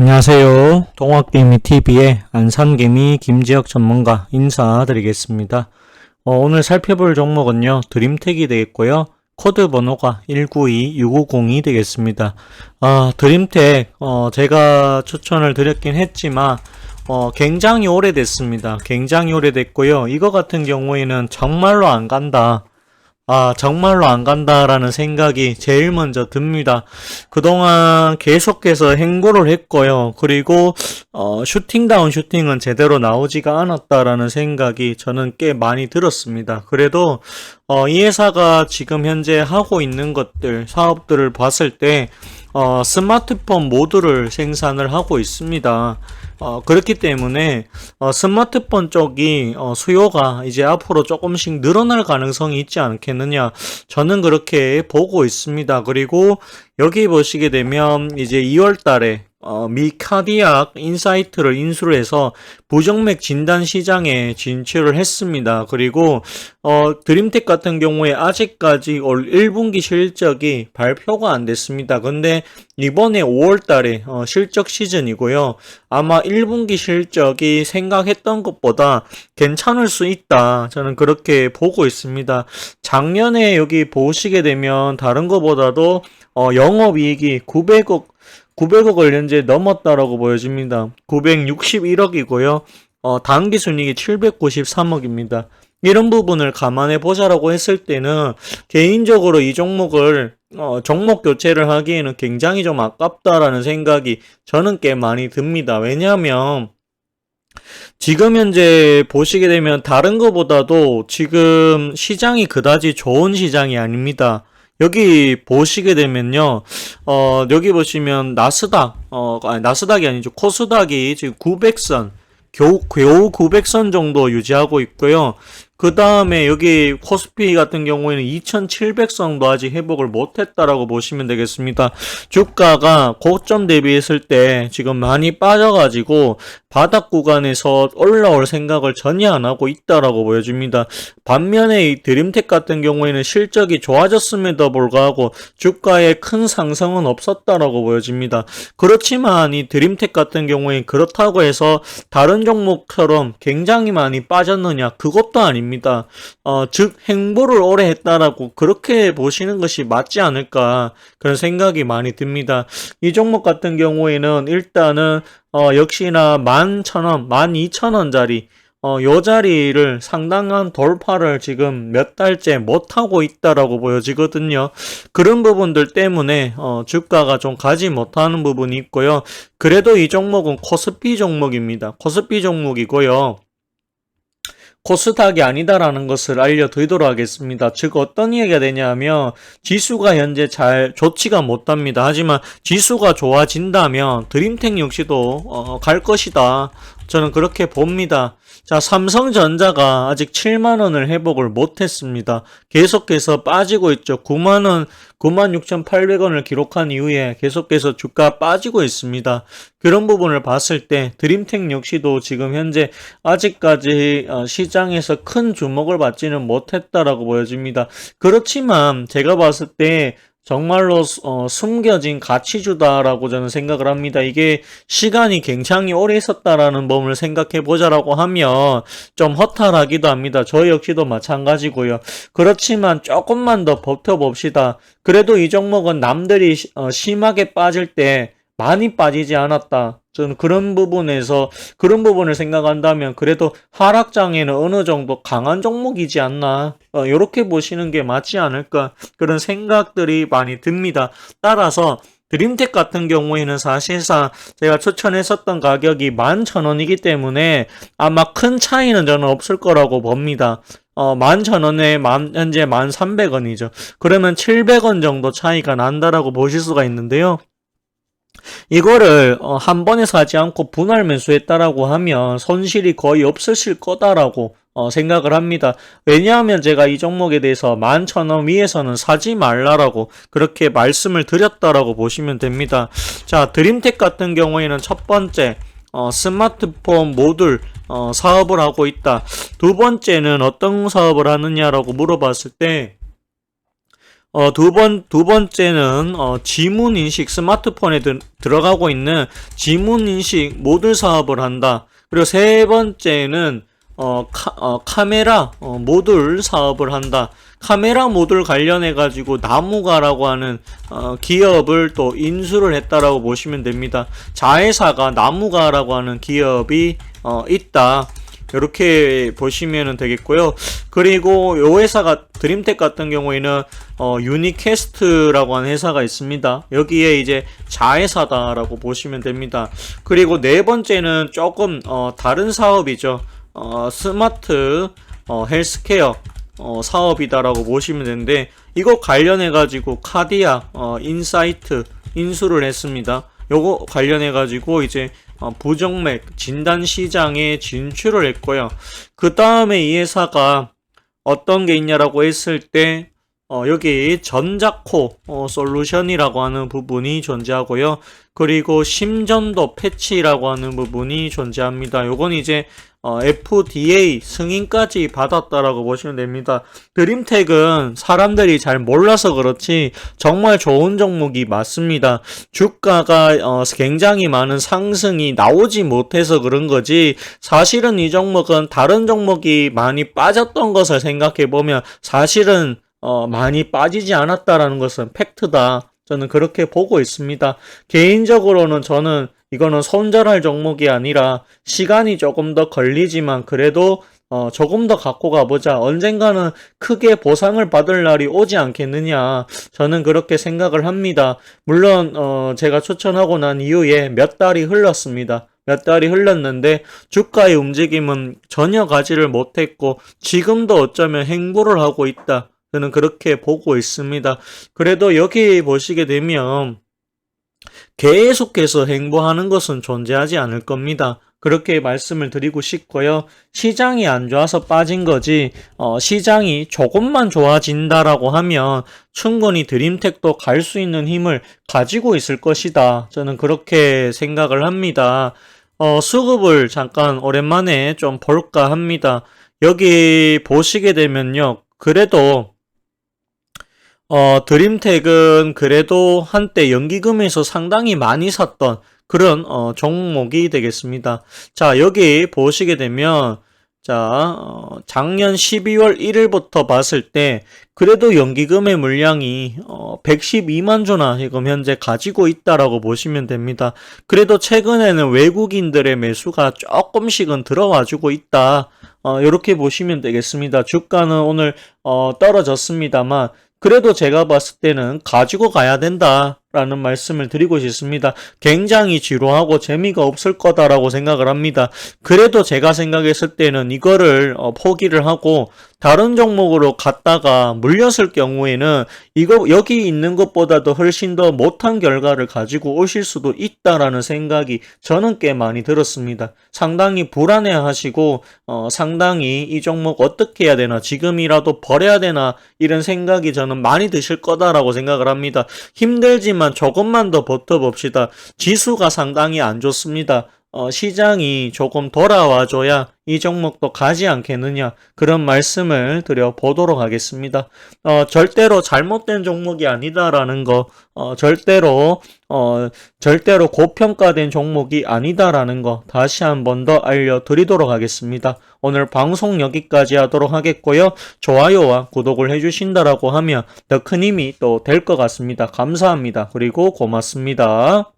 안녕하세요. 동학개미TV의 안산개미 김지혁 전문가 인사드리겠습니다. 오늘 살펴볼 종목은요, 드림텍이 되겠고요. 코드 번호가 192650이 되겠습니다. 드림텍, 제가 추천을 드렸긴 했지만, 굉장히 오래됐습니다. 굉장히 오래됐고요. 이거 같은 경우에는 정말로 안 간다. 정말로 안 간다라는 생각이 제일 먼저 듭니다. 그동안 계속해서 행보를 했고요. 그리고, 슈팅다운 슈팅은 제대로 나오지가 않았다라는 생각이 저는 꽤 많이 들었습니다. 그래도, 이 회사가 지금 현재 하고 있는 것들, 사업들을 봤을 때, 스마트폰 모듈을 생산을 하고 있습니다. 그렇기 때문에 스마트폰 쪽이 수요가 이제 앞으로 조금씩 늘어날 가능성이 있지 않겠느냐, 저는 그렇게 보고 있습니다. 그리고 여기 보시게 되면 이제 2월 달에 미카디악 인사이트를 인수를 해서 부정맥 진단 시장에 진출을 했습니다. 그리고 드림텍 같은 경우에 아직까지 올 1분기 실적이 발표가 안 됐습니다. 근데 이번에 5월 달에 실적 시즌이고요. 아마 1분기 실적이 생각했던 것보다 괜찮을 수 있다, 저는 그렇게 보고 있습니다. 작년에 여기 보시게 되면 다른 것보다도 영업이익이 900억을 현재 넘었다라고 보여집니다. 961억이고요. 당기순이익이 793억입니다. 이런 부분을 감안해 보자라고 했을 때는 개인적으로 이 종목을 종목 교체를 하기에는 굉장히 좀 아깝다라는 생각이 저는 꽤 많이 듭니다. 왜냐하면 지금 현재 보시게 되면 다른 것보다도 지금 시장이 그다지 좋은 시장이 아닙니다. 여기 보시게 되면요, 여기 보시면 나스닥이 아니죠. 코스닥이 지금 900선, 겨우 900선 정도 유지하고 있고요. 그 다음에 여기 코스피 같은 경우에는 2700선도 아직 회복을 못했다라고 보시면 되겠습니다. 주가가 고점 대비했을 때 지금 많이 빠져가지고 바닥 구간에서 올라올 생각을 전혀 안 하고 있다라고 보여집니다. 반면에 이 드림텍 같은 경우에는 실적이 좋아졌음에도 불구하고 주가에 큰 상승은 없었다라고 보여집니다. 그렇지만 이 드림텍 같은 경우에 그렇다고 해서 다른 종목처럼 굉장히 많이 빠졌느냐, 그것도 아닙니다. 즉 행보를 오래 했다라고 그렇게 보시는 것이 맞지 않을까, 그런 생각이 많이 듭니다. 이 종목 같은 경우에는 일단은 역시나 11,000원, 12,000원짜리 요 자리를 상당한 돌파를 지금 몇 달째 못하고 있다라고 보여지거든요. 그런 부분들 때문에 주가가 좀 가지 못하는 부분이 있고요. 그래도 이 종목은 코스피 종목입니다. 코스피 종목이고요. 코스닥이 아니다라는 것을 알려드리도록 하겠습니다. 즉 어떤 이야기가 되냐면, 지수가 현재 잘 좋지가 못합니다. 하지만 지수가 좋아진다면 드림텍 역시도 갈 것이다, 저는 그렇게 봅니다. 자, 삼성전자가 아직 7만원을 회복을 못했습니다. 계속해서 빠지고 있죠. 9만원, 96,800원을 기록한 이후에 계속해서 주가 빠지고 있습니다. 그런 부분을 봤을 때 드림텍 역시도 지금 현재 아직까지 시장에서 큰 주목을 받지는 못했다라고 보여집니다. 그렇지만 제가 봤을 때 정말로 숨겨진 가치주다라고 저는 생각을 합니다. 이게 시간이 굉장히 오래 있었다라는 범을 생각해 보자라고 하면 좀 허탈하기도 합니다. 저 역시도 마찬가지고요. 그렇지만 조금만 더 버텨봅시다. 그래도 이 종목은 남들이 심하게 빠질 때 많이 빠지지 않았다, 저는 그런 부분을 생각한다면 그래도 하락장에는 어느 정도 강한 종목이지 않나, 이렇게 보시는 게 맞지 않을까, 그런 생각들이 많이 듭니다. 따라서 드림텍 같은 경우에는 사실상 제가 추천했었던 가격이 11,000원이기 때문에 아마 큰 차이는 저는 없을 거라고 봅니다. 11,000원에 현재 1,300원이죠. 그러면 700원 정도 차이가 난다라고 보실 수가 있는데요. 이거를 한 번에 사지 않고 분할 매수했다라고 하면 손실이 거의 없으실 거다라고 생각을 합니다. 왜냐하면 제가 이 종목에 대해서 11,000원 위에서는 사지 말라라고 그렇게 말씀을 드렸다라고 보시면 됩니다. 자, 드림텍 같은 경우에는 첫 번째 스마트폰 모듈 사업을 하고 있다. 두 번째는 어떤 사업을 하느냐라고 물어봤을 때 두 번째는, 지문 인식, 스마트폰에 들어가고 있는 지문 인식 모듈 사업을 한다. 그리고 세 번째는, 카메라, 모듈 사업을 한다. 카메라 모듈 관련해가지고 나무가라고 하는, 기업을 또 인수를 했다라고 보시면 됩니다. 자회사가 나무가라고 하는 기업이, 있다. 이렇게 보시면 되겠고요. 그리고 요 회사가 드림텍 같은 경우에는 유니캐스트라고 하는 회사가 있습니다. 여기에 이제 자회사다라고 보시면 됩니다. 그리고 네 번째는 조금 다른 사업이죠. 스마트 헬스케어 사업이다라고 보시면 되는데, 이거 관련해 가지고 카디아 인사이트 인수를 했습니다. 요거 관련해 가지고 이제 부정맥 진단 시장에 진출을 했고요. 그 다음에 이 회사가 어떤 게 있냐라고 했을 때, 여기 전자코 솔루션이라고 하는 부분이 존재하고요. 그리고 심전도 패치라고 하는 부분이 존재합니다. 요건 이제 FDA 승인까지 받았다라고 보시면 됩니다. 드림텍은 사람들이 잘 몰라서 그렇지 정말 좋은 종목이 맞습니다. 주가가 굉장히 많은 상승이 나오지 못해서 그런 거지, 사실은 이 종목은 다른 종목이 많이 빠졌던 것을 생각해보면 사실은 많이 빠지지 않았다라는 것은 팩트다. 저는 그렇게 보고 있습니다. 개인적으로는 저는 이거는 손절할 종목이 아니라 시간이 조금 더 걸리지만 그래도 조금 더 갖고 가보자. 언젠가는 크게 보상을 받을 날이 오지 않겠느냐. 저는 그렇게 생각을 합니다. 물론 제가 추천하고 난 이후에 몇 달이 흘렀습니다. 몇 달이 흘렀는데 주가의 움직임은 전혀 가지를 못했고 지금도 어쩌면 행보를 하고 있다. 저는 그렇게 보고 있습니다. 그래도 여기 보시게 되면 계속해서 행보하는 것은 존재하지 않을 겁니다. 그렇게 말씀을 드리고 싶고요. 시장이 안 좋아서 빠진 거지, 시장이 조금만 좋아진다라고 하면 충분히 드림텍도 갈 수 있는 힘을 가지고 있을 것이다. 저는 그렇게 생각을 합니다. 수급을 잠깐 오랜만에 좀 볼까 합니다. 여기 보시게 되면요. 그래도 드림텍은 그래도 한때 연기금에서 상당히 많이 샀던 그런 종목이 되겠습니다. 자, 여기 보시게 되면 자, 작년 12월 1일부터 봤을 때 그래도 연기금의 물량이 112만 주나 지금 현재 가지고 있다라고 보시면 됩니다. 그래도 최근에는 외국인들의 매수가 조금씩은 들어와주고 있다. 이렇게 보시면 되겠습니다. 주가는 오늘 떨어졌습니다만 그래도 제가 봤을 때는 가지고 가야 된다라는 말씀을 드리고 싶습니다. 굉장히 지루하고 재미가 없을 거다라고 생각을 합니다. 그래도 제가 생각했을 때는 이거를 포기를 하고 다른 종목으로 갔다가 물렸을 경우에는 이거 여기 있는 것보다도 훨씬 더 못한 결과를 가지고 오실 수도 있다라는 생각이 저는 꽤 많이 들었습니다. 상당히 불안해하시고 상당히 이 종목 어떻게 해야 되나, 지금이라도 버려야 되나 이런 생각이 저는 많이 드실 거다라고 생각을 합니다. 힘들지만 조금만 더 버텨봅시다. 지수가 상당히 안 좋습니다. 시장이 조금 돌아와줘야 이 종목도 가지 않겠느냐, 그런 말씀을 드려보도록 하겠습니다. 절대로 잘못된 종목이 아니다라는 거, 절대로 고평가된 종목이 아니다라는 거 다시 한 번 더 알려드리도록 하겠습니다. 오늘 방송 여기까지 하도록 하겠고요. 좋아요와 구독을 해주신다라고 하면 더 큰 힘이 또 될 것 같습니다. 감사합니다. 그리고 고맙습니다.